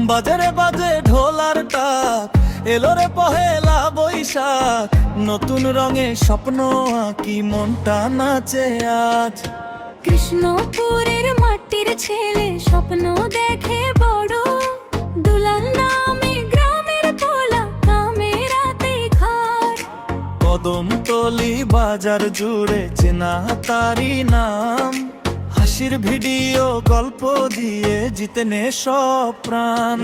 বাজারে বাজে ঢোলার টাক, এলো রে পহেলা বৈশাখ। নতুন রঙে স্বপ্ন আঁকি, মনটা নাচে আজ। কৃষ্ণপুরের মাটির ছেলে স্বপ্ন দেখে বড়, দুলাল নামে গ্রামের পোলা কামেরাতে ঘর। কদমতলি বাজার জুড়ে চেনা তারি নাম, হাসির ভিডিও গল্প দিয়ে জিতেনে সব প্রাণ।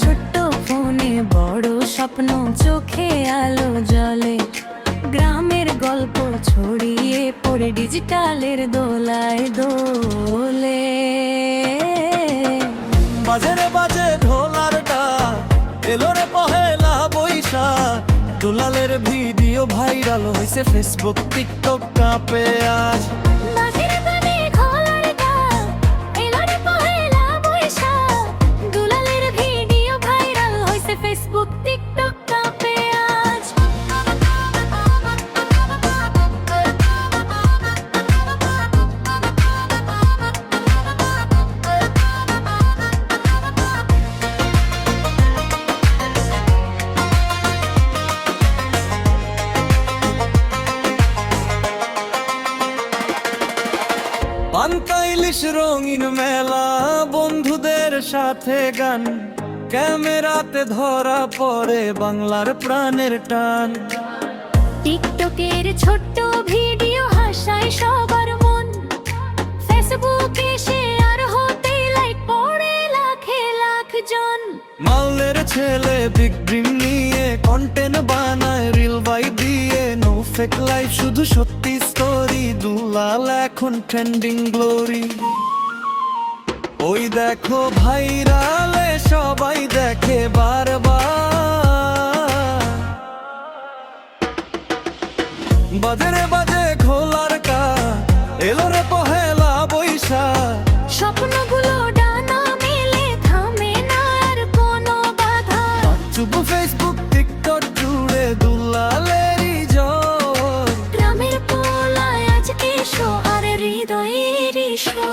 ছোট্ট ফোনে বড় স্বপ্ন, চোখে আলো জ্বলে। গ্রামের গল্প ছড়িয়ে পড়ে ডিজিটালের দোলায় দোলে। বাজারে বাজে ঢোলার ডাক, এলো রে পহেলা বৈশাখ। দুলালের ভিডিও ভাইরাল হয়েছে, ফেসবুক টিকটক কাঁপে আজ। বাজারে বাজে ঢোলার ডাক, এলো রে পহেলা বৈশাখ। দুলালের ভিডিও ভাইরাল হয়েছে, ফেসবুক টিকটক কাঁপে আজ। পান্তা ইলিশ রঙিন মেলা, বন্ধুদের সাথে গান। ক্যামেরাতে ধরা পড়ে বাংলার প্রাণের টান। টিকটকের ছোট্ট ভিডিও হাসায় সবার মন। ফেসবুকে শেয়ার হতে লাইক পড়ে লাখে লাখ জন। মালের ছেলে বিগ ড্রিম নিয়ে কন্টেন্ট বানায়, রিল বাই দিয়ে। নো ফেক লাইফ, শুধু সত্যি স্টোরি। দুলাল এখন ট্রেন্ডিং গ্লোরি। ওই দেখো ভাইরালে সবাই দেখে বারবার। বাজারে বাজে ঘোলার কাক, এলো রে পহেলা বৈশাখ। স্বপ্নগুলো ডানা মেলে, থামে না আর কোনো বাধা। চুপ ফেসবুক টিকটক জুড়ে দুলালেরই জোর। গ্রামের পোলায় আজকে শো আর হৃদয়ের শো।